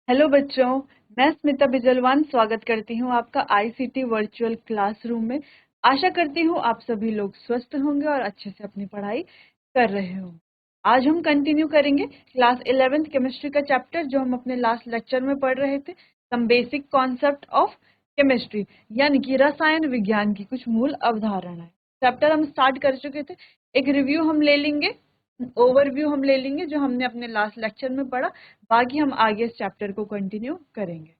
Hello बच्चों, मैं स्मिता बिजलवान स्वागत करती हूँ आपका आईसीटी वर्चुअल क्लासरूम में। आशा करती हूँ आप सभी लोग स्वस्थ होंगे और अच्छे से अपनी पढ़ाई कर रहे हो। आज हम कंटिन्यू करेंगे क्लास 11th केमिस्ट्री का चैप्टर जो हम अपने लास्ट लेक्चर में पढ़ रहे थे, some basic concept of chemistry, यानी कि रसायन विज्ञान की कुछ मूल अवधारणाएं। चैप्टर हम स्टार्ट कर चुके थे। एक रिव्यू हम ले लेंगे, ओवरव्यू हम ले लेंगे जो हमने अपने लास्ट लेक्चर में पढ़ा। बाकी हम आगे इस चैप्टर को कंटिन्यू करेंगे।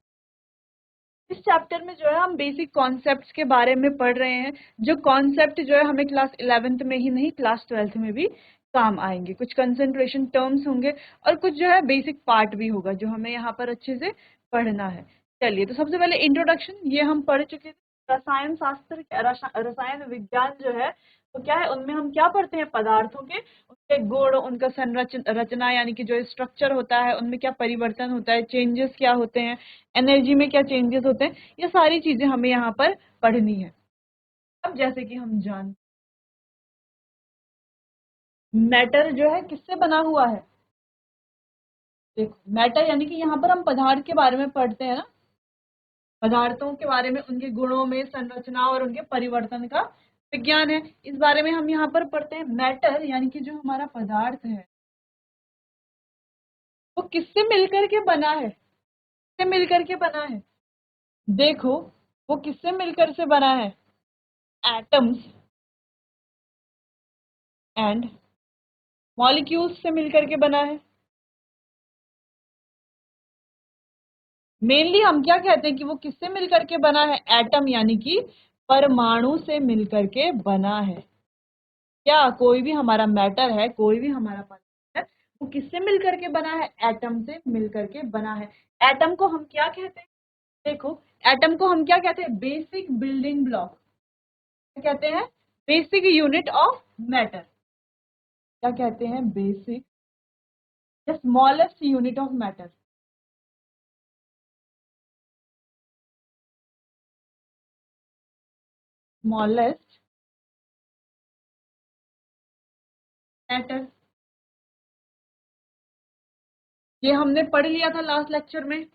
इस चैप्टर में जो है हम बेसिक कॉन्सेप्ट्स के बारे में पढ़ रहे हैं, जो कॉन्सेप्ट जो है हमें क्लास 11th में ही नहीं, क्लास 12th में भी काम आएंगे। कुछ कंसंट्रेशन टर्म्स होंगे और कुछ जो है बेसिक पार्ट भी होगा जो हमें यहाँ पर अच्छे से पढ़ना है। चलिए, तो सबसे पहले इंट्रोडक्शन, ये हम पढ़ चुके थे। रसायन शास्त्र, रसायन विज्ञान जो है वो क्या है, उनमें हम क्या पढ़ते हैं, पदार्थों के उनके गुण, उनका रचना यानी कि जो स्ट्रक्चर होता है उनमें क्या परिवर्तन होता है, चेंजेस क्या होते हैं, एनर्जी में क्या चेंजेस होते हैं, ये सारी चीजें हमें यहाँ पर पढ़नी है। अब जैसे कि हम जान, मैटर जो है किससे बना हुआ है। देखो, मैटर यानी कि यहाँ पर हम पदार्थ के बारे में पढ़ते हैं ना, पदार्थों के बारे में, उनके गुणों में संरचना और उनके परिवर्तन का विज्ञान है। इस बारे में हम यहाँ पर पढ़ते हैं। मैटर यानी कि जो हमारा पदार्थ है वो किससे मिलकर के बना है, किससे मिलकर के बना है। देखो, वो किससे मिलकर से बना है, एटम्स एंड मॉलिक्यूल्स से मिलकर के बना है। मेनली हम क्या कहते हैं कि वो किससे मिलकर के बना है, एटम यानी कि परमाणु से मिलकर के बना है। क्या कोई भी हमारा मैटर है, कोई भी हमारा पदार्थ है, वो किससे मिलकर के बना है, एटम से मिलकर के बना है। एटम को हम क्या कहते हैं, देखो, एटम को हम क्या कहते हैं, बेसिक बिल्डिंग ब्लॉक। क्या कहते हैं, बेसिक यूनिट ऑफ मैटर। क्या कहते हैं, basic the smallest unit of matter. Smallest matter, ये हमने पढ़ लिया था लास्ट लेक्चर में।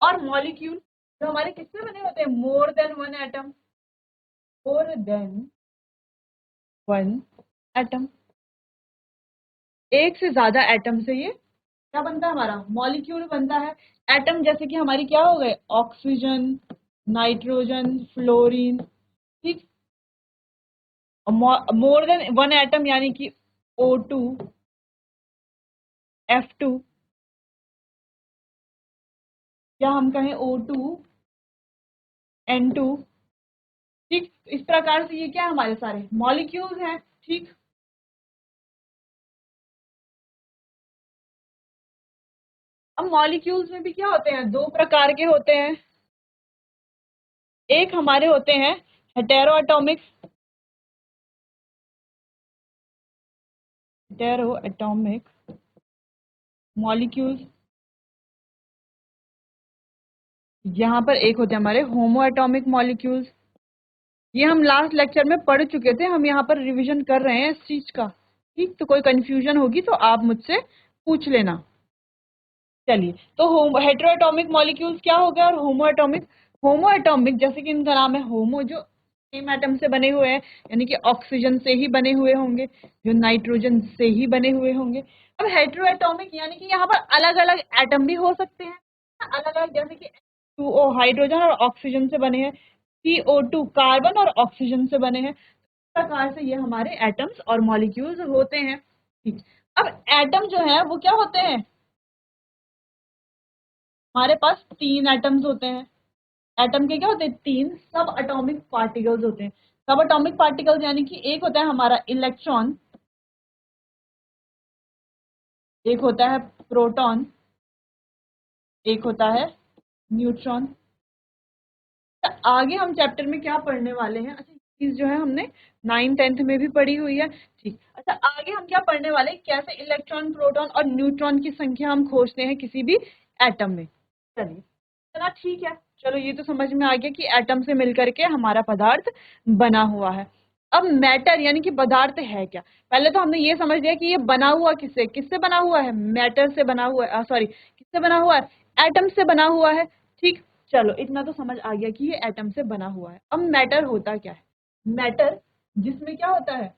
और मॉलिक्यूल जो हमारे किससे बने होते हैं, more than one atom, more than one atom, एक से ज्यादा एटम से ये क्या बनता है, हमारा मॉलिक्यूल बनता है। एटम जैसे कि हमारी क्या हो गए, ऑक्सीजन, नाइट्रोजन, फ्लोरीन, ठीक। मोर देन वन एटम यानी कि O2, F2, या हम कहें O2, N2, ठीक। इस प्रकार से ये क्या है, हमारे सारे मॉलिक्यूल्स हैं, ठीक। अब मॉलिक्यूल्स में भी क्या होते हैं, दो प्रकार के होते हैं। एक हमारे होते हैं hetero atomic, hetero atomic molecules. यहाँ पर एक होते हैं हमारे होमो एटॉमिक मॉलिक्यूल्स। ये हम लास्ट लेक्चर में पढ़ चुके थे, हम यहाँ पर रिवीजन कर रहे हैं इस चीज का, ठीक। तो कोई कंफ्यूजन होगी तो आप मुझसे पूछ लेना। चलिए, तो हेटेरो एटॉमिक मॉलिक्यूल्स क्या हो गया, और होमो एटॉमिक। होमो एटॉमिक जैसे कि इनका नाम है होमो, जो सेम एटम से बने हुए हैं, यानी कि ऑक्सीजन से ही बने हुए होंगे, जो नाइट्रोजन से ही बने हुए होंगे। अब हेटेरो एटॉमिक यानी कि यहाँ पर अलग अलग एटम भी हो सकते हैं, अलग अलग, जैसे कि H2O हाइड्रोजन और ऑक्सीजन से बने हैं, CO2 कार्बन और ऑक्सीजन से बने हैं। इस प्रकार से ये हमारे एटम्स और मॉलिक्यूल्स होते हैं, ठीक। अब एटम जो है वो क्या होते हैं, हमारे पास तीन एटम्स होते हैं। एटम के क्या होते हैं, तीन सब एटॉमिक पार्टिकल्स होते हैं। सब एटॉमिक पार्टिकल्स यानी कि एक होता है हमारा इलेक्ट्रॉन, एक होता है प्रोटॉन, एक होता है न्यूट्रॉन। तो आगे हम चैप्टर में क्या पढ़ने वाले हैं, अच्छा चीज जो है हमने 9th-10th में भी पढ़ी हुई है, ठीक। अच्छा, आगे हम क्या पढ़ने वाले हैं, कैसे इलेक्ट्रॉन, प्रोटॉन और न्यूट्रॉन की संख्या हम खोजते हैं किसी भी एटम में। चलिए, चला ठीक है, चलो ये तो समझ में आ गया कि एटम से मिलकर के हमारा पदार्थ बना हुआ है। अब मैटर यानी कि पदार्थ है क्या। पहले तो हमने ये समझ लिया कि ये बना हुआ किससे किससे बना हुआ है, मैटर से बना हुआ है, सॉरी किससे बना हुआ है, एटम से बना हुआ है। ठीक, चलो इतना तो समझ आ गया कि ये एटम से बना हुआ है। अब मैटर होता क्या है, मैटर जिसमें क्या होता है,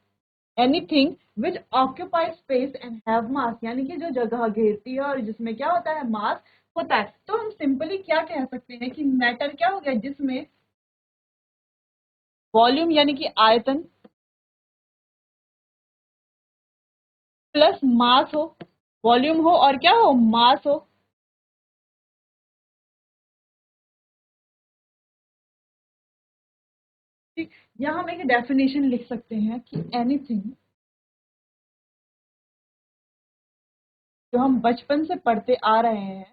anything which occupy space and have मास, यानी कि जो जगह घेरती है और जिसमें क्या होता है, मास होता है। तो हम सिंपली क्या कह सकते हैं कि मैटर क्या हो गया, जिसमें वॉल्यूम यानी कि आयतन प्लस मास हो, वॉल्यूम हो और क्या हो, मास हो। ठीक, यहाँ हम एक डेफिनेशन लिख सकते हैं कि एनीथिंग, जो हम बचपन से पढ़ते आ रहे हैं,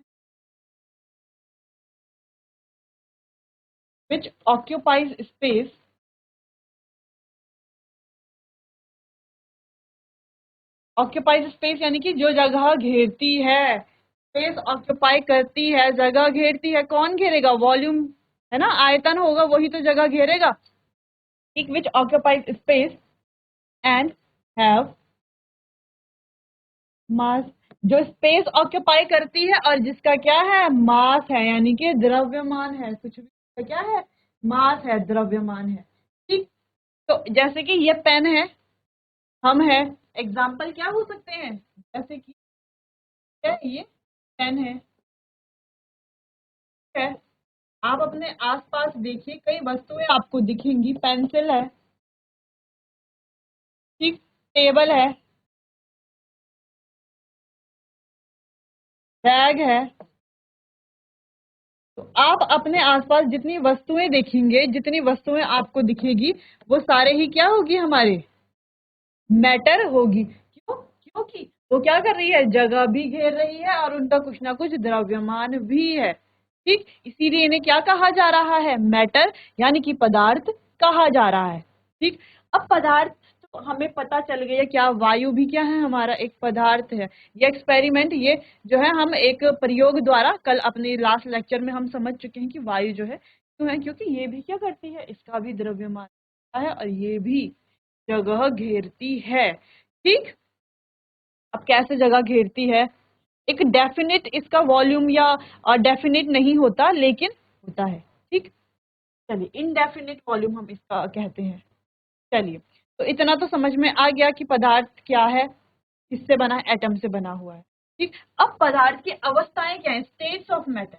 विच ऑक्यूपाइज स्पेस, ऑक्यूपाइज स्पेस यानी कि जो जगह घेरती है, स्पेस ऑक्यूपाई करती है, जगह घेरती है। कौन घेरेगा, वॉल्यूम है ना, आयतन होगा वही तो जगह घेरेगा। ठीक, which occupies space and have mass, जो स्पेस ऑक्यूपाई करती है और जिसका क्या है, मास है, यानी कि द्रव्यमान है, कुछ भी क्या है, मास है, द्रव्यमान है। ठीक, तो जैसे कि ये पेन है, हम है, एग्जाम्पल क्या हो सकते हैं, जैसे कि ये पेन है। आप अपने आसपास देखिए, कई वस्तुएं आपको दिखेंगी, पेंसिल है, ठीक, टेबल है, बैग है। तो आप अपने आसपास जितनी वस्तुएं देखेंगे, जितनी वस्तुएं आपको दिखेगी, वो सारे ही क्या होगी, हमारे मैटर होगी। क्यों, क्योंकि वो क्या कर रही है, जगह भी घेर रही है और उनका कुछ ना कुछ द्रव्यमान भी है। ठीक, इसीलिए इन्हें क्या कहा जा रहा है, मैटर यानी कि पदार्थ कहा जा रहा है। ठीक, अब पदार्थ तो हमें पता चल गया, क्या वायु भी क्या है, हमारा एक पदार्थ है। ये एक्सपेरिमेंट, ये जो है हम एक प्रयोग द्वारा कल अपने लास्ट लेक्चर में हम समझ चुके हैं कि वायु जो है क्यों है, क्योंकि ये भी क्या करती है, इसका भी द्रव्यमान है और ये भी जगह घेरती है। ठीक, अब कैसे जगह घेरती है, एक डेफिनेट इसका वॉल्यूम या डेफिनेट नहीं होता, लेकिन होता है। ठीक, चलिए इनडेफिनेट वॉल्यूम हम इसका कहते हैं। चलिए, तो इतना तो समझ में आ गया कि पदार्थ क्या है, किससे बना है, एटम से बना हुआ है। ठीक, अब पदार्थ की अवस्थाएं क्या है, स्टेट्स ऑफ मैटर।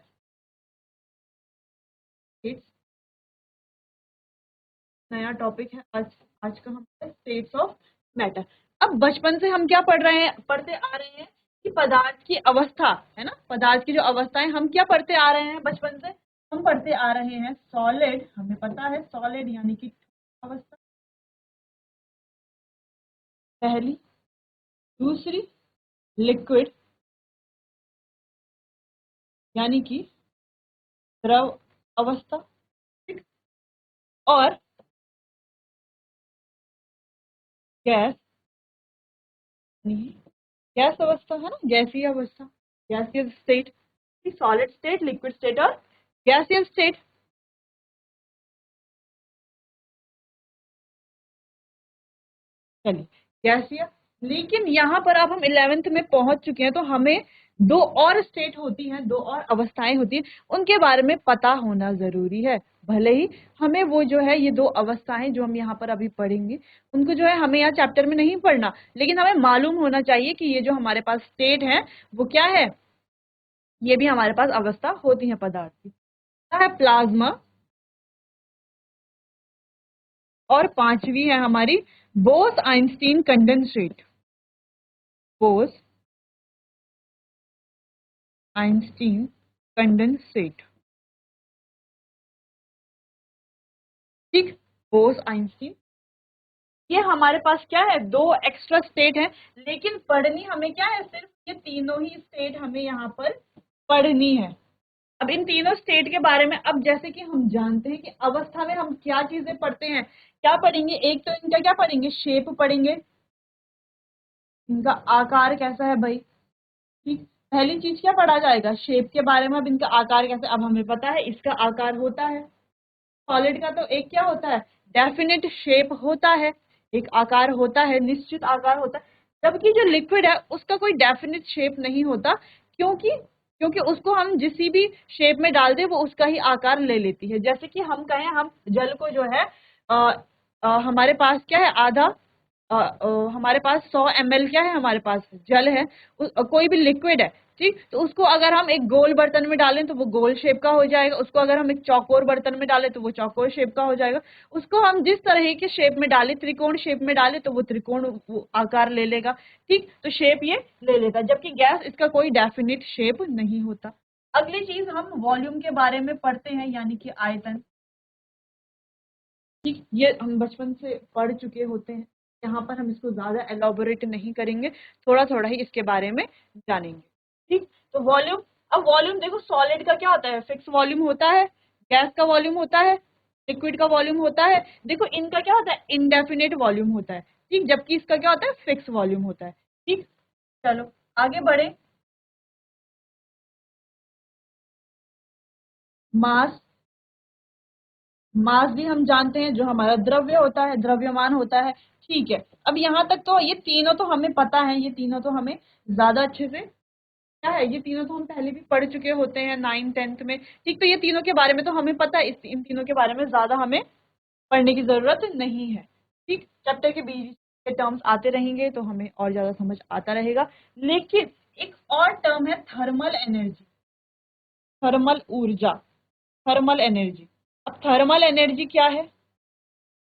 नया टॉपिक है आज, आज का हमारा स्टेट्स ऑफ मैटर। अब बचपन से हम क्या पढ़ रहे हैं, पढ़ते आ रहे हैं कि पदार्थ की अवस्था है ना, पदार्थ की जो अवस्थाएं हम क्या पढ़ते आ रहे हैं बचपन से, हम पढ़ते आ रहे हैं सॉलिड, हमें पता है सॉलिड यानी कि अवस्था पहली, दूसरी लिक्विड यानी कि द्रव अवस्था, ठीक, और गैस, नहीं, गैस अवस्था है ना, गैसीय अवस्था, gaseous state, solid state, liquid state और गैसियस स्टेट। चलिए, गैसीय, लेकिन यहाँ पर अब हम 11th में पहुंच चुके हैं, तो हमें दो और स्टेट होती हैं, दो और अवस्थाएं होती हैं, उनके बारे में पता होना जरूरी है। भले ही हमें वो जो है, ये दो अवस्थाएं जो हम यहाँ पर अभी पढ़ेंगे, उनको जो है हमें यहाँ चैप्टर में नहीं पढ़ना, लेकिन हमें मालूम होना चाहिए कि ये जो हमारे पास स्टेट है वो क्या है, ये भी हमारे पास अवस्था होती है पदार्थ की। है प्लाज्मा, और पांचवी है हमारी Bose Einstein condensate, Bose Einstein condensate. ठीक, बोस आइंस्टीन, ये हमारे पास क्या है, दो एक्स्ट्रा स्टेट है, लेकिन पढ़नी हमें क्या है, सिर्फ ये तीनों ही स्टेट हमें यहाँ पर पढ़नी है। अब इन तीनों स्टेट के बारे में, अब जैसे कि हम जानते हैं कि अवस्था में हम क्या चीजें पढ़ते हैं, क्या पढ़ेंगे, एक तो इनका क्या पढ़ेंगे, शेप पढ़ेंगे, इनका आकार कैसा है भाई। ठीक, पहली चीज क्या पढ़ा जाएगा, शेप के बारे में। अब इनका आकार कैसे, अब हमें पता है इसका आकार होता है, सॉलिड का तो एक क्या होता है, डेफिनेट शेप होता है, एक आकार होता है, निश्चित आकार होता है, जबकि जो लिक्विड है उसका कोई डेफिनेट शेप नहीं होता। क्योंकि क्योंकि उसको हम जिस भी शेप में डाल दे वो उसका ही आकार ले लेती है। जैसे कि हम कहें, हम जल को जो है हमारे पास क्या है, आधा हमारे पास 100 ml क्या है, हमारे पास जल है, कोई भी लिक्विड है, ठीक, तो उसको अगर हम एक गोल बर्तन में डालें तो वो गोल शेप का हो जाएगा, उसको अगर हम एक चौकोर बर्तन में डालें तो वो चौकोर शेप का हो जाएगा, उसको हम जिस तरह के शेप में डालें, त्रिकोण शेप में डालें तो वो त्रिकोण आकार ले लेगा, ठीक, तो शेप ये ले लेगा। जबकि गैस, इसका कोई डेफिनिट शेप नहीं होता। अगली चीज हम वॉल्यूम के बारे में पढ़ते हैं, यानी कि आयतन। ठीक, ये हम बचपन से पढ़ चुके होते हैं, यहाँ पर हम इसको ज्यादा एलोबोरेट नहीं करेंगे, थोड़ा थोड़ा ही इसके बारे में जानेंगे। ठीक, तो वॉल्यूम, अब वॉल्यूम देखो, सॉलिड का क्या होता है, फिक्स वॉल्यूम होता है, गैस का वॉल्यूम होता है, लिक्विड का वॉल्यूम होता है। देखो इनका क्या होता है, इनडेफिनेट वॉल्यूम होता है, ठीक, जबकि इसका क्या होता है, फिक्स वॉल्यूम होता है। ठीक, चलो आगे बढ़े। मास, मास भी हम जानते हैं, जो हमारा द्रव्य होता है, द्रव्यमान होता है। ठीक है, अब यहाँ तक तो ये तीनों तो हमें पता है, ये तीनों तो हमें ज्यादा अच्छे से क्या है, ये तीनों तो हम पहले भी पढ़ चुके होते हैं 9th 10th में। ठीक, तो ये तीनों के बारे में तो हमें पता है, इन तीनों के बारे में ज्यादा हमें पढ़ने की जरूरत नहीं है। ठीक, चैप्टर के बीच के टर्म्स आते रहेंगे तो हमें और ज्यादा समझ आता रहेगा। लेकिन एक और टर्म है, थर्मल एनर्जी, थर्मल ऊर्जा, थर्मल एनर्जी। अब थर्मल एनर्जी क्या है,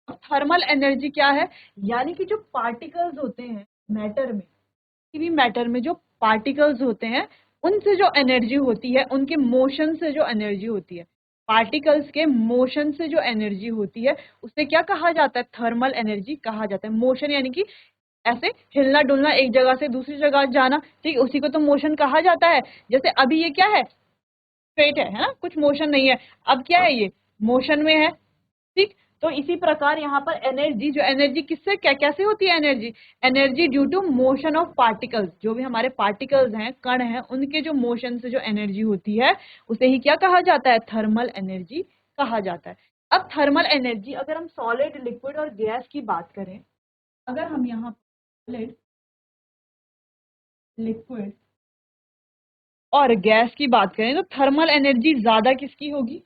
अब थर्मल एनर्जी क्या है, यानी कि जो पार्टिकल्स होते हैं मैटर में, किसी भी मैटर में जो पार्टिकल्स होते हैं, उनसे जो एनर्जी होती है, उनके मोशन से जो एनर्जी होती है, पार्टिकल्स के मोशन से जो एनर्जी होती है, उसे क्या कहा जाता है, थर्मल एनर्जी कहा जाता है। मोशन यानी कि ऐसे हिलना डुलना, एक जगह से दूसरी जगह जाना, ठीक, उसी को तो मोशन कहा जाता है। जैसे अभी ये क्या है, स्ट्रेट है ना, कुछ मोशन नहीं है, अब क्या है, ये मोशन में है। ठीक, तो इसी प्रकार यहाँ पर एनर्जी, जो एनर्जी किससे क्या कैसे होती है, energy, energy due to motion of particles, जो भी हमारे पार्टिकल्स हैं, कण हैं, उनके जो मोशन से जो एनर्जी होती है, उसे ही क्या कहा जाता है, थर्मल एनर्जी कहा जाता है। अब थर्मल एनर्जी, अगर हम सॉलिड, लिक्विड और गैस की बात करें, अगर हम यहाँ सॉलिड, लिक्विड और गैस की बात करें तो थर्मल एनर्जी ज्यादा किसकी होगी।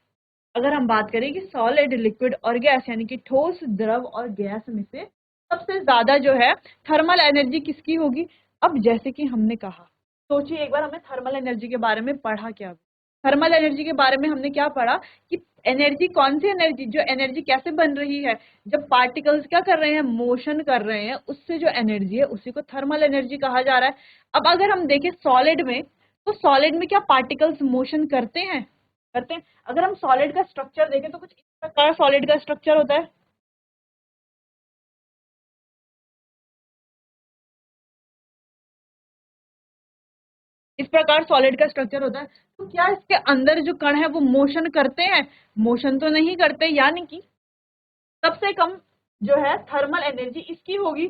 अगर हम बात करें कि सॉलिड, लिक्विड और गैस, यानी कि ठोस, द्रव और गैस में से सबसे ज्यादा जो है थर्मल एनर्जी किसकी होगी। अब जैसे कि हमने कहा, सोचिए एक बार, हमने थर्मल एनर्जी के बारे में पढ़ा क्या, थर्मल एनर्जी के बारे में हमने क्या पढ़ा कि एनर्जी, कौन सी एनर्जी, जो एनर्जी कैसे बन रही है, जब पार्टिकल्स क्या कर रहे हैं, मोशन कर रहे हैं, उससे जो एनर्जी है उसी को थर्मल एनर्जी कहा जा रहा है। अब अगर हम देखें सॉलिड में, तो सॉलिड में क्या पार्टिकल्स मोशन करते हैं, करते हैं। अगर हम सॉलिड का स्ट्रक्चर देखें तो कुछ इस प्रकार सॉलिड का स्ट्रक्चर होता है, इस प्रकार सॉलिड का स्ट्रक्चर होता है। तो क्या इसके अंदर जो कण है वो मोशन करते हैं, मोशन तो नहीं करते, यानी कि सबसे कम जो है थर्मल एनर्जी इसकी होगी,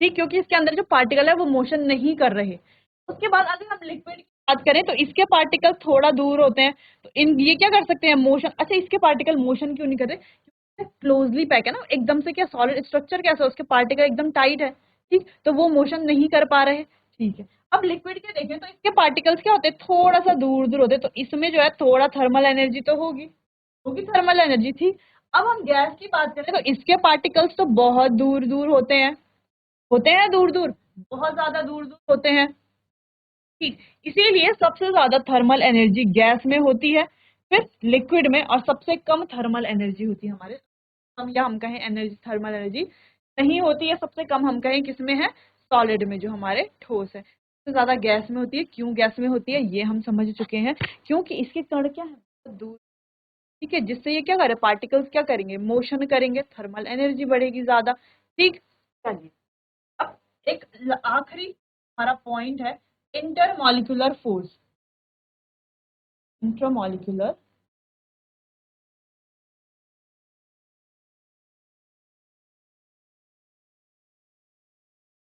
ठीक, क्योंकि इसके अंदर जो पार्टिकल है वो मोशन नहीं कर रहे। उसके बाद अगर हम लिक्विड की बात करें तो इसके पार्टिकल थोड़ा दूर होते हैं, तो इन ये क्या कर सकते हैं, मोशन। अच्छा, इसके पार्टिकल मोशन क्यों नहीं कर रहे, क्लोजली पैक है ना, एकदम से, क्या सॉलिड स्ट्रक्चर कैसा, उसके पार्टिकल एकदम टाइट है, ठीक, तो वो मोशन नहीं कर पा रहे, ठीक है। अब लिक्विड के देखें तो इसके पार्टिकल्स क्या होते हैं, थोड़ा सा दूर दूर होते हैं, तो इसमें जो है थोड़ा थर्मल एनर्जी तो होगी, होगी थर्मल एनर्जी थी। अब हम गैस की बात करें तो इसके पार्टिकल्स तो बहुत दूर दूर होते हैं, होते हैं दूर दूर, बहुत ज्यादा दूर दूर होते हैं, ठीक, इसीलिए सबसे ज्यादा थर्मल एनर्जी गैस में होती है, फिर लिक्विड में, और सबसे कम थर्मल एनर्जी होती है हमारे, हम या हम कहें एनर्जी, थर्मल एनर्जी नहीं होती है, सबसे कम हम कहें किसमें है, सॉलिड में, जो हमारे ठोस है। सबसे ज्यादा गैस में होती है। क्यों गैस में होती है ये हम समझ चुके हैं, क्योंकि इसके कण क्या है, बहुत दूर, ठीक है, जिससे ये क्या करे, पार्टिकल्स क्या करेंगे, मोशन करेंगे, थर्मल एनर्जी बढ़ेगी ज्यादा, ठीक। चलिए, अब एक आखिरी हमारा पॉइंट है, intermolecular force, intramolecular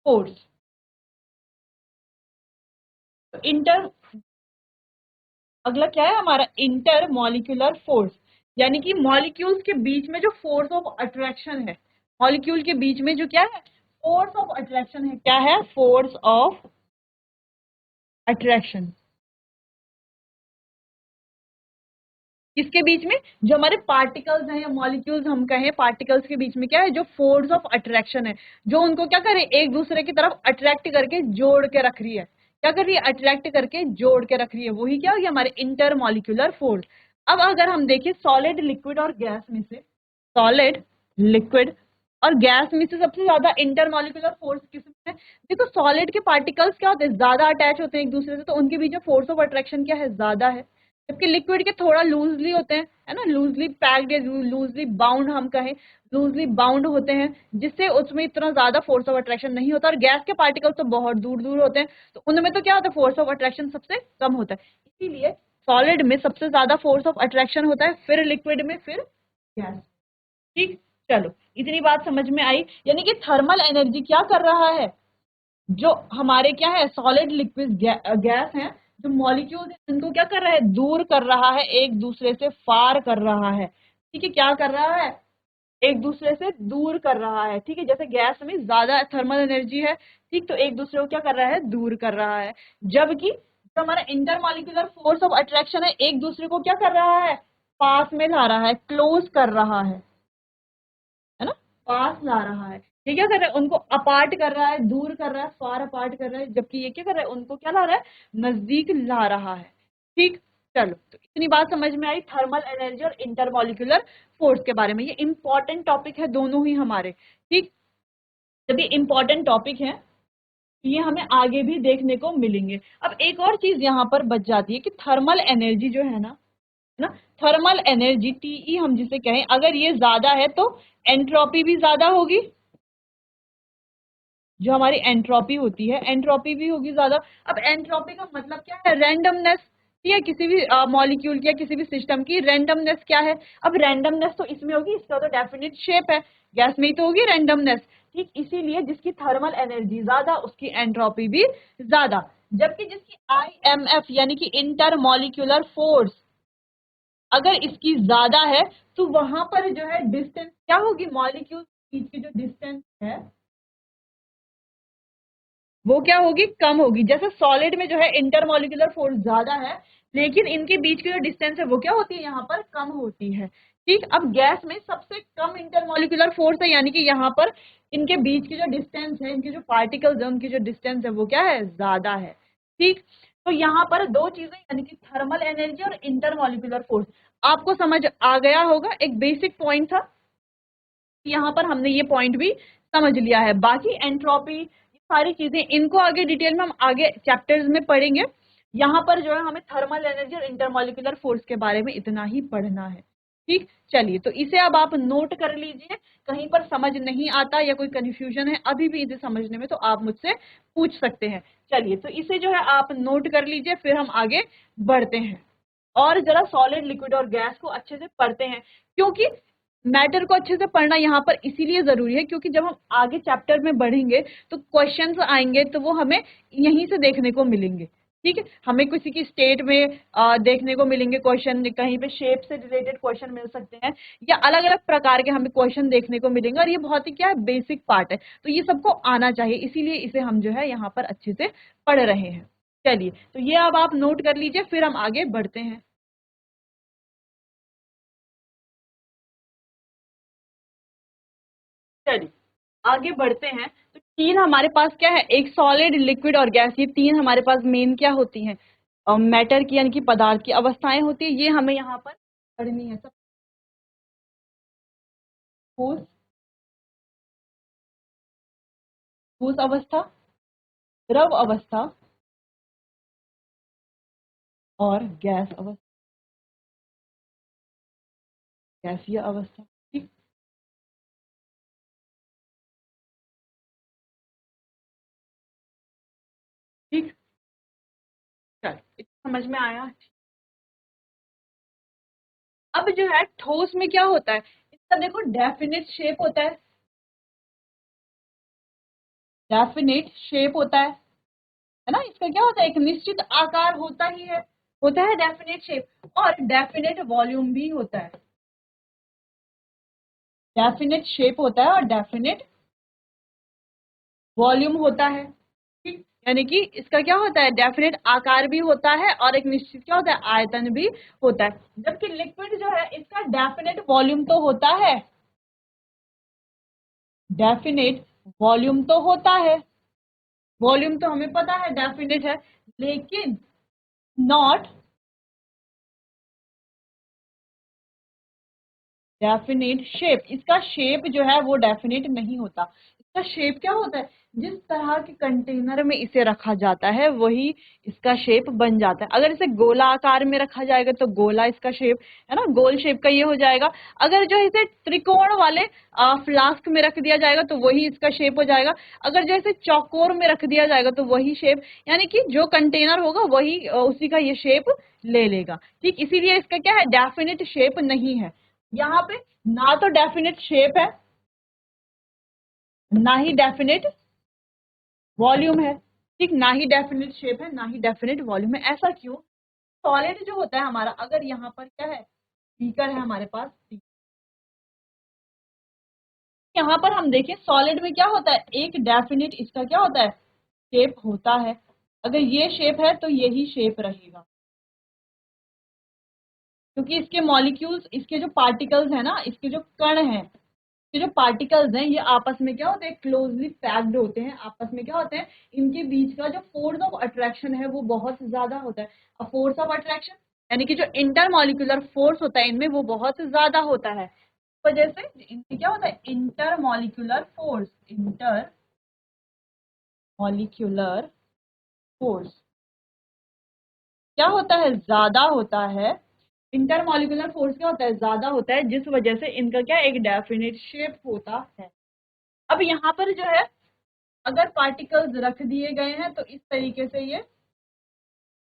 force. Inter, अगला क्या है हमारा, इंटर मॉलिक्यूलर फोर्स, यानी कि मॉलिक्यूल्स के बीच में जो फोर्स ऑफ अट्रैक्शन है, मॉलिक्यूल के बीच में जो क्या है, फोर्स ऑफ अट्रैक्शन है, क्या है, फोर्स ऑफ अट्रैक्शन। किसके बीच में, जो हमारे पार्टिकल्स हैं या मॉलिक्यूल्स हम कहें, पार्टिकल्स के बीच में क्या है, जो फोर्स ऑफ अट्रैक्शन है, जो उनको क्या करे, एक दूसरे की तरफ अट्रैक्ट करके जोड़ के रख रही है। क्या कर रही है, अट्रैक्ट करके जोड़ के रख रही है, वही क्या होगी हमारे इंटरमॉलिक्यूलर फोर्स। अब अगर हम देखें सॉलिड, लिक्विड और गैस में से, सॉलिड, लिक्विड और गैस में से सबसे ज्यादा इंटरमॉलिक्यूलर फोर्स किसमें है। देखो सॉलिड के पार्टिकल्स क्या होते हैं, ज्यादा अटैच होते हैं एक दूसरे से, तो उनके बीच में फोर्स ऑफ अट्रैक्शन क्या है, ज्यादा है। जबकि लिक्विड के थोड़ा लूजली होते हैं, है ना, लूजली पैक्ड या लूजली बाउंड, हम कहें लूजली बाउंड होते हैं, जिससे उसमें इतना ज्यादा फोर्स ऑफ अट्रैक्शन नहीं होता। और गैस के पार्टिकल्स तो बहुत दूर दूर होते हैं, तो उनमें तो क्या होता है, फोर्स ऑफ अट्रैक्शन सबसे कम होता है। इसीलिए सॉलिड में सबसे ज्यादा फोर्स ऑफ अट्रैक्शन होता है, फिर लिक्विड में, फिर गैस। ठीक, चलो इतनी बात समझ में आई। यानी कि थर्मल एनर्जी क्या कर रहा है, जो हमारे क्या है सॉलिड, लिक्विड, गैस हैं, जो मॉलिक्यूल इनको क्या कर रहा है, दूर कर रहा है, एक दूसरे से फार कर रहा है। ठीक है, क्या कर रहा है, एक दूसरे से दूर कर रहा है। ठीक है, जैसे गैस में ज्यादा थर्मल एनर्जी है, ठीक, तो एक दूसरे को क्या कर रहा है, दूर कर रहा है। जबकि जो हमारा इंटरमॉलिक्यूलर फोर्स ऑफ अट्रैक्शन है, एक दूसरे को क्या कर रहा है, पास में ला रहा है, क्लोज कर रहा है ना, पास ला रहा है। ये क्या कर रहा है, उनको अपार्ट कर रहा है, दूर कर रहा है, फार अपार्ट कर रहा है। जबकि ये क्या कर रहा है, उनको क्या ला रहा है, नजदीक ला रहा है। ठीक, चलो तो इतनी बात समझ में आई थर्मल एनर्जी और इंटरमॉलिक्यूलर फोर्स के बारे में। ये इंपॉर्टेंट टॉपिक है दोनों ही हमारे। ठीक, जब ये इंपॉर्टेंट टॉपिक है तो ये हमें आगे भी देखने को मिलेंगे। अब एक और चीज यहाँ पर बच जाती है कि थर्मल एनर्जी जो है ना, थर्मल एनर्जी टीई हम जिसे कहें, अगर ये ज्यादा है तो एंट्रोपी भी ज्यादा होगी। जो हमारी एंट्रोपी होती है, एंट्रोपी भी होगी ज्यादा। अब एंट्रोपी का मतलब क्या है, रैंडमनेस। ठीक है, किसी भी मॉलिक्यूल की या किसी भी सिस्टम की रैंडमनेस क्या है। अब रैंडमनेस तो इसमें होगी, इसका तो डेफिनेट शेप है, गैस में ही तो होगी रैंडमनेस। ठीक, इसीलिए जिसकी थर्मल एनर्जी ज्यादा उसकी एंट्रोपी भी ज्यादा। जबकि जिसकी IMF यानी कि इंटर मॉलिक्यूलर फोर्स अगर इसकी ज्यादा है, तो वहां पर जो है डिस्टेंस क्या होगी, मॉलिक्यूल के बीच की जो डिस्टेंस है वो क्या होगी, कम होगी। जैसे सॉलिड में जो है इंटरमॉलिक्यूलर फोर्स ज्यादा है, लेकिन इनके बीच की जो डिस्टेंस है वो क्या होती है, यहाँ पर कम होती है। ठीक, अब गैस में सबसे कम इंटरमॉलिक्यूलर फोर्स है, यानी कि यहाँ पर इनके बीच की जो डिस्टेंस है, इनके जो पार्टिकल्स है उनकी जो डिस्टेंस है वो क्या है, ज्यादा है। ठीक, तो यहाँ पर दो चीजें यानी कि थर्मल एनर्जी और इंटरमॉलिक्यूलर फोर्स आपको समझ आ गया होगा। एक बेसिक पॉइंट था, यहाँ पर हमने ये पॉइंट भी समझ लिया है। बाकी एंट्रोपी सारी चीजें इनको आगे डिटेल में हम आगे चैप्टर्स में पढ़ेंगे। यहाँ पर जो है हमें थर्मल एनर्जी और इंटरमॉलिक्यूलर फोर्स के बारे में इतना ही पढ़ना है। ठीक, चलिए तो इसे अब आप नोट कर लीजिए। कहीं पर समझ नहीं आता या कोई कंफ्यूजन है अभी भी इसे समझने में, तो आप मुझसे पूछ सकते हैं। चलिए तो इसे जो है आप नोट कर लीजिए, फिर हम आगे बढ़ते हैं और जरा सॉलिड, लिक्विड और गैस को अच्छे से पढ़ते हैं। क्योंकि मैटर को अच्छे से पढ़ना यहाँ पर इसीलिए जरूरी है, क्योंकि जब हम आगे चैप्टर में बढ़ेंगे तो क्वेश्चंस आएंगे, तो वो हमें यहीं से देखने को मिलेंगे। ठीक है, हमें किसी की स्टेट में देखने को मिलेंगे क्वेश्चन, कहीं पे शेप से रिलेटेड क्वेश्चन मिल सकते हैं, या अलग अलग प्रकार के हमें क्वेश्चन देखने को मिलेंगे। और ये बहुत ही क्या है, बेसिक पार्ट है, तो ये सबको आना चाहिए, इसीलिए इसे हम जो है यहाँ पर अच्छे से पढ़ रहे हैं। चलिए तो ये अब आप नोट कर लीजिए, फिर हम आगे बढ़ते हैं। चलिए आगे बढ़ते हैं। तो तीन हमारे पास क्या है, एक सॉलिड, लिक्विड और गैस, ये तीन हमारे पास मेन क्या होती हैं, मैटर की यानी कि पदार्थ की अवस्थाएं होती है। ये हमें यहाँ पर पढ़नी है सब। ठोस, ठोस अवस्था, द्रव अवस्था और गैस अवस्था, गैसीय अवस्था। ठीक, ठीक, चल समझ में आया। अब जो है ठोस में क्या होता है, इसका देखो डेफिनेट शेप होता है, डेफिनेट शेप है ना, इसका क्या होता है, एक निश्चित आकार होता ही है, होता है डेफिनेट शेप, और डेफिनेट वॉल्यूम भी होता है। डेफिनेट शेप होता है और डेफिनेट वॉल्यूम होता है। ठीक, यानी कि इसका क्या होता है, डेफिनेट आकार भी होता है और एक निश्चित क्या होता है, आयतन भी होता है। जबकि लिक्विड जो है इसका डेफिनेट वॉल्यूम तो होता है, डेफिनेट वॉल्यूम तो होता है, वॉल्यूम तो हमें पता है डेफिनेट है, लेकिन नॉट डेफिनेट शेप। इसका शेप जो है वो डेफिनेट नहीं होता। इसका शेप क्या होता है, जिस तरह के कंटेनर में इसे रखा जाता है वही इसका शेप बन जाता है। अगर इसे गोला आकार में रखा जाएगा तो गोला इसका शेप है ना, गोल शेप का ये हो जाएगा। अगर जो इसे त्रिकोण वाले फ्लास्क में रख दिया जाएगा तो वही इसका शेप हो जाएगा। अगर जो इसे चौकोर में रख दिया जाएगा तो वही शेप, यानी कि जो कंटेनर होगा वही उसी का ये शेप ले लेगा। ठीक, इसीलिए इसका क्या है, डेफिनेट शेप नहीं है। यहाँ पे ना तो डेफिनेट शेप है, ना ही डेफिनेट वॉल्यूम है। ठीक, ना ही डेफिनेट शेप है, ना ही डेफिनेट वॉल्यूम है। ऐसा क्यों? सॉलिड जो होता है हमारा, अगर यहाँ पर क्या है, बीकर है हमारे पास, यहाँ पर हम देखें सॉलिड में क्या होता है, एक डेफिनेट इसका क्या होता है, शेप होता है। अगर ये शेप है तो यही शेप रहेगा, क्योंकि इसके मॉलिक्यूल्स, इसके जो पार्टिकल्स है ना, इसके जो कण हैं, ये जो पार्टिकल्स हैं ये आपस में क्या होते हैं, क्लोजली पैक्ड होते हैं। आपस में क्या होते हैं, इनके बीच का जो फोर्स ऑफ अट्रैक्शन है वो बहुत ज्यादा होता है। फोर्स ऑफ अट्रैक्शन यानी कि जो इंटरमॉलिक्यूलर फोर्स होता है इनमें वो बहुत ज्यादा होता है। इस वजह से इनमें क्या होता है, इंटरमॉलिक्यूलर फोर्स, इंटरमॉलिक्यूलर फोर्स क्या होता है, ज्यादा होता है। इंटरमॉलिक्यूलर फोर्स क्या होता है, ज्यादा होता है, जिस वजह से इनका क्या एक डेफिनेट शेप होता है। अब यहाँ पर जो है, अगर पार्टिकल्स रख दिए गए हैं तो इस तरीके से ये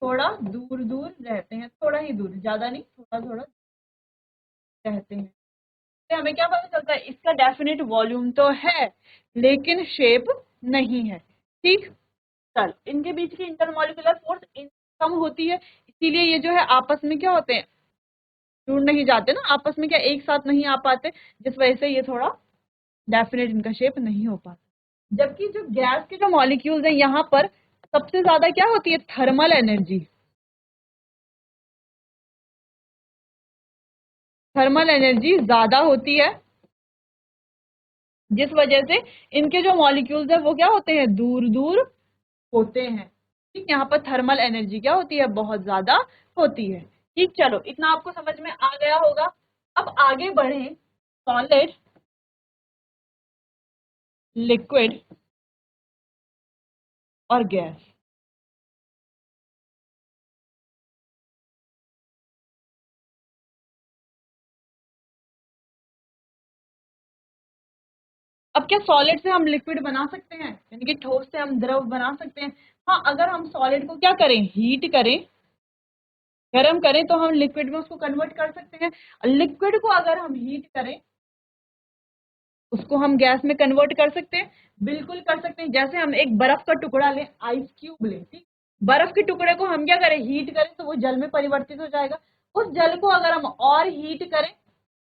थोड़ा दूर दूर रहते हैं, थोड़ा ही दूर, ज्यादा नहीं, थोड़ा थोड़ा रहते हैं। तो हमें क्या पता चलता है, इसका डेफिनेट वॉल्यूम तो है लेकिन शेप नहीं है। ठीक, चल इनके बीच की इंटरमॉलिक्यूलर फोर्स कम होती है, इसीलिए ये जो है आपस में क्या होते हैं, जुड़ नहीं जाते ना, आपस में क्या एक साथ नहीं आ पाते, जिस वजह से ये थोड़ा डेफिनेट इनका शेप नहीं हो पाता। जबकि जो गैस के जो मॉलिक्यूल्स हैं यहाँ पर सबसे ज्यादा क्या होती है, थर्मल एनर्जी, थर्मल एनर्जी ज्यादा होती है, जिस वजह से इनके जो मॉलिक्यूल्स है वो क्या होते हैं, दूर दूर होते हैं। ठीक, यहाँ पर थर्मल एनर्जी क्या होती है, बहुत ज्यादा होती है। ठीक, चलो इतना आपको समझ में आ गया होगा। अब आगे बढ़े, सॉलिड, लिक्विड और गैस। अब क्या सॉलिड से हम लिक्विड बना सकते हैं, यानी कि ठोस से हम द्रव बना सकते हैं? हाँ, अगर हम सॉलिड को क्या करें, हीट करें, गर्म करें तो हम लिक्विड में उसको कन्वर्ट कर सकते हैं। लिक्विड को अगर हम हीट करें उसको हम गैस में कन्वर्ट कर सकते हैं, बिल्कुल कर सकते हैं। जैसे हम एक बर्फ का टुकड़ा लें, आइस क्यूब लें, ठीक, बर्फ के टुकड़े को हम क्या करें, हीट करें तो वो जल में परिवर्तित हो जाएगा। उस जल को अगर हम और हीट करें,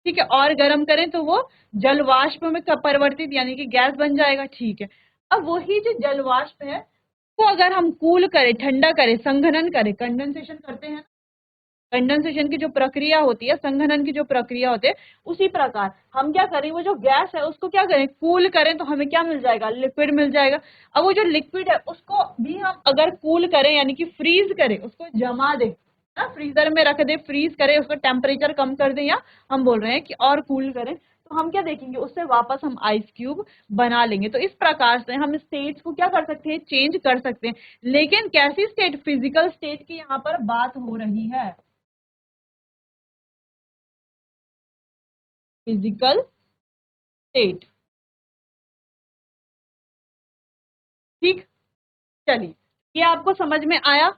ठीक है, और गर्म करें तो वो जल वाष्प में परिवर्तित यानी कि गैस बन जाएगा। ठीक है, अब वही जो जल वाष्प है वो अगर हम कूल करें, ठंडा करें, संघनन करें, कंडेंसेशन करते हैं, कंडेंसेशन की जो प्रक्रिया होती है, संघनन की जो प्रक्रिया होती है, उसी प्रकार हम क्या करें, वो जो गैस है उसको क्या करें, कूल करें तो हमें क्या मिल जाएगा, लिक्विड मिल जाएगा। अब वो जो लिक्विड है उसको भी हम अगर कूल करें यानी कि फ्रीज करें, उसको जमा दें ना, फ्रीजर में रख दे, फ्रीज करें, उसका टेम्परेचर कम कर दें, या हम बोल रहे हैं कि और कूल करें, तो हम क्या देखेंगे, उससे वापस हम आइस क्यूब बना लेंगे। तो इस प्रकार से हम स्टेट्स को क्या कर सकते हैं, चेंज कर सकते हैं। लेकिन कैसी स्टेट, फिजिकल स्टेट की यहाँ पर बात हो रही है, फिजिकल स्टेट। ठीक, चलिए, ये आपको समझ में आया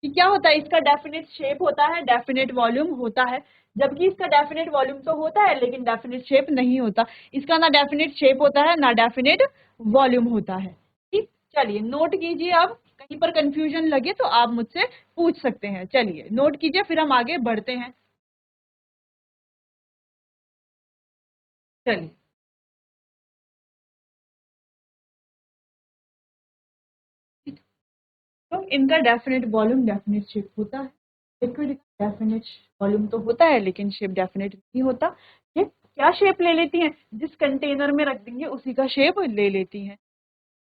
कि क्या होता है, इसका डेफिनेट शेप होता है, डेफिनेट वॉल्यूम होता है। जबकि इसका डेफिनेट वॉल्यूम तो होता है लेकिन डेफिनेट शेप नहीं होता। इसका ना डेफिनेट शेप होता है ना डेफिनेट वॉल्यूम होता है। ठीक, चलिए नोट कीजिए, अब कहीं पर कंफ्यूजन लगे तो आप मुझसे पूछ सकते हैं। चलिए नोट कीजिए, फिर हम आगे बढ़ते हैं। चलिए, तो इनका डेफिनेट वॉल्यूम डेफिनेट शेप होता है। लिक्विड डेफिनेट वॉल्यूम तो होता है लेकिन शेप डेफिनेट नहीं होता। ये क्या शेप ले लेती हैं, जिस कंटेनर में रख देंगे उसी का शेप ले लेती हैं।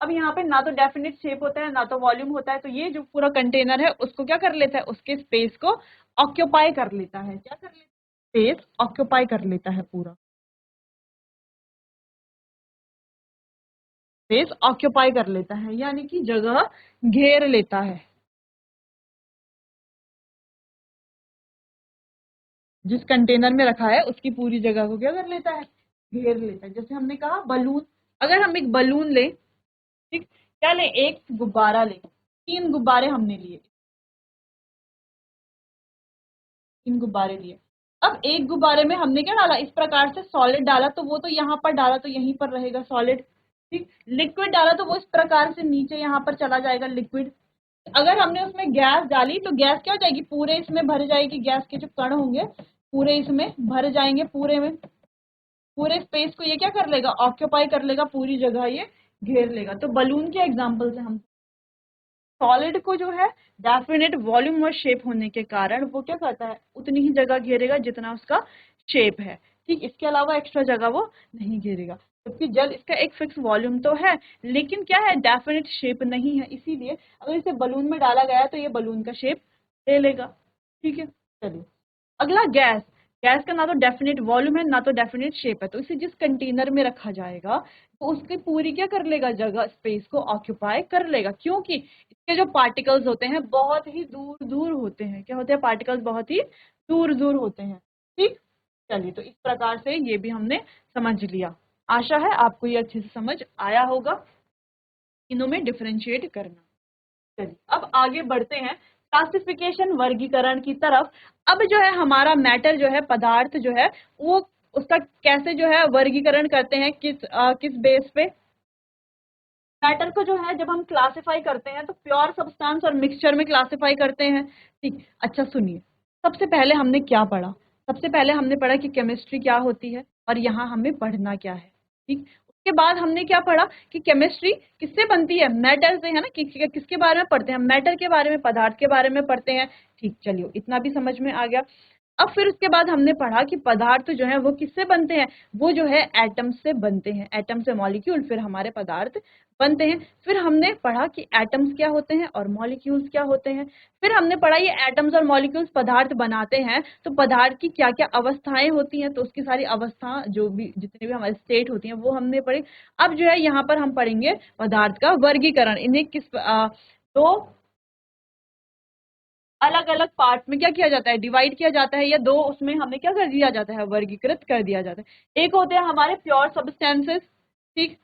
अब यहाँ पे ना तो डेफिनेट शेप होता है ना तो वॉल्यूम होता है, तो ये जो पूरा कंटेनर है उसको क्या कर लेता है, उसके स्पेस को ऑक्यूपाई कर लेता है। क्या कर लेता है, स्पेस ऑक्यूपाई कर लेता है, पूरा स्पेस ऑक्यूपाई कर लेता है, यानी कि जगह घेर लेता है। जिस कंटेनर में रखा है उसकी पूरी जगह को क्या कर लेता है, घेर लेता है। जैसे हमने कहा बलून, अगर हम एक बलून लें, ठीक, क्या लें, एक गुब्बारा लें, 3 गुब्बारे हमने लिए, 3 गुब्बारे लिए। अब एक गुब्बारे में हमने क्या डाला, इस प्रकार से सॉलिड डाला, तो वो तो यहाँ पर डाला तो यहीं पर रहेगा सॉलिड, ठीक। लिक्विड डाला तो वो इस प्रकार से नीचे यहाँ पर चला जाएगा लिक्विड। अगर हमने उसमें गैस डाली तो गैस क्या हो जाएगी, पूरे इसमें भर जाएगी, गैस के जो कण होंगे पूरे इसमें भर जाएंगे, पूरे में, पूरे स्पेस को ये क्या कर लेगा, ऑक्यूपाई कर लेगा, पूरी जगह ये घेर लेगा। तो बलून के एग्जांपल से हम सॉलिड को जो है डेफिनेट वॉल्यूम और शेप होने के कारण वो क्या करता है, उतनी ही जगह घेरेगा जितना उसका शेप है, ठीक। इसके अलावा एक्स्ट्रा जगह वो नहीं घेरेगा। जबकि जल, इसका एक फिक्स वॉल्यूम तो है लेकिन क्या है, डेफिनेट शेप नहीं है, इसीलिए अगर इसे बलून में डाला गया तो ये बलून का शेप ले लेगा, ठीक है। चलिए, अगला गैस। गैस का ना तो डेफिनेट वॉल्यूम है ना तो डेफिनेट शेप है, तो इसे जिस कंटेनर में रखा जाएगा तो उसकी पूरी क्या कर लेगा, जगह स्पेस को ऑक्यूपाई कर लेगा, क्योंकि इसके जो पार्टिकल्स होते हैं बहुत ही दूर दूर होते हैं। क्या होते हैं, पार्टिकल्स बहुत ही दूर दूर होते हैं, ठीक। चलिए, तो इस प्रकार से ये भी हमने समझ लिया। आशा है आपको ये अच्छे से समझ आया होगा, इनों में डिफरेंशिएट करना। चलिए, अब आगे बढ़ते हैं क्लासिफिकेशन, वर्गीकरण की तरफ। अब जो है हमारा मैटर जो है, पदार्थ जो है, वो उसका कैसे जो है वर्गीकरण करते हैं, किस बेस पे। मैटर को जो है जब हम क्लासिफाई करते हैं तो प्योर सब्सटेंस और मिक्सचर में क्लासिफाई करते हैं, ठीक। अच्छा सुनिए, सबसे पहले हमने क्या पढ़ा, सबसे पहले हमने पढ़ा कि केमिस्ट्री क्या होती है और यहाँ हमें पढ़ना क्या है, ठीक। उसके बाद हमने क्या पढ़ा कि केमिस्ट्री किससे बनती है, मैटर से, है ना। किसके बारे में पढ़ते हैं, मैटर के बारे में, पदार्थ के बारे में पढ़ते हैं, ठीक। चलिए, इतना भी समझ में आ गया। अब फिर उसके बाद हमने पढ़ा कि पदार्थ जो है वो किससे बनते हैं, वो जो है एटम से बनते हैं, एटम से मॉलिक्यूल फिर हमारे पदार्थ बनते हैं। फिर हमने पढ़ा कि एटम्स क्या होते हैं और मॉलिक्यूल्स क्या होते हैं। फिर हमने पढ़ा ये एटम्स और मॉलिक्यूल्स पदार्थ बनाते हैं तो पदार्थ की क्या क्या अवस्थाएं होती हैं, तो उसकी सारी अवस्था जो भी, जितने भी हमारे स्टेट होती हैं वो हमने पढ़ी। अब जो है यहाँ पर हम पढ़ेंगे पदार्थ का वर्गीकरण, इन्हें तो अलग अलग पार्ट में क्या किया जाता है, डिवाइड किया जाता है, या दो उसमें हमें क्या कर दिया जाता है, वर्गीकृत कर दिया जाता है। एक होते हैं हमारे प्योर सब्सटेंसेस, ठीक,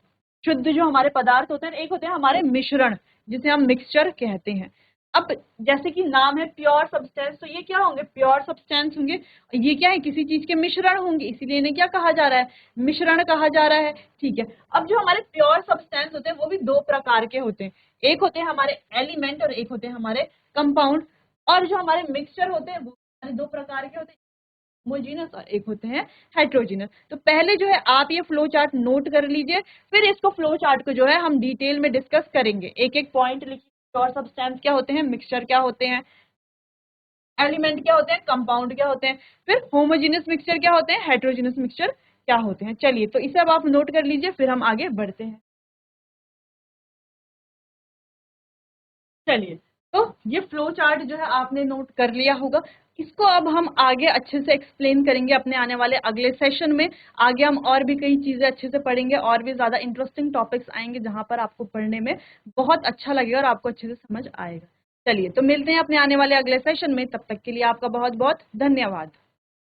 शुद्ध जो हमारे पदार्थ होते हैं। एक होते हैं हमारे मिश्रण, जिसे हम मिक्सचर कहते हैं। अब जैसे कि नाम है प्योर सब्सटेंस, तो ये क्या होंगे, प्योर सब्सटेंस होंगे। ये क्या है, किसी चीज के मिश्रण होंगे, इसीलिए इन्हें क्या कहा जा रहा है, मिश्रण कहा जा रहा है, ठीक है। अब जो हमारे प्योर सब्सटेंस होते हैं वो भी दो प्रकार के होते हैं, एक होते हैं हमारे एलिमेंट और एक होते हैं हमारे कंपाउंड। और जो हमारे मिक्सचर होते हैं वो हमारे दो प्रकार के होते हैं, होमोजीनस और एक होते हैं हेट्रोजीनस। तो पहले जो है आप ये फ्लो चार्ट नोट कर लीजिए, फिर इसको फ्लो चार्ट को जो है हम डिटेल में डिस्कस करेंगे, एक एक पॉइंट लिखिए। प्योर सब्सटेंस क्या होते हैं, मिक्सचर क्या होते हैं, एलिमेंट क्या होते हैं, कंपाउंड क्या होते हैं, फिर होमोजीनस मिक्सचर क्या होते हैं, हेट्रोजीनस मिक्सचर क्या होते हैं। चलिए, तो इसे अब आप नोट कर लीजिए, फिर हम आगे बढ़ते हैं। चलिए, तो ये फ्लो चार्ट जो है आपने नोट कर लिया होगा। इसको अब हम आगे अच्छे से एक्सप्लेन करेंगे अपने आने वाले अगले सेशन में। आगे हम और भी कई चीजें अच्छे से पढ़ेंगे, और भी ज्यादा इंटरेस्टिंग टॉपिक्स आएंगे जहां पर आपको पढ़ने में बहुत अच्छा लगेगा और आपको अच्छे से समझ आएगा। चलिए, तो मिलते हैं अपने आने वाले अगले सेशन में, तब तक के लिए आपका बहुत बहुत धन्यवाद।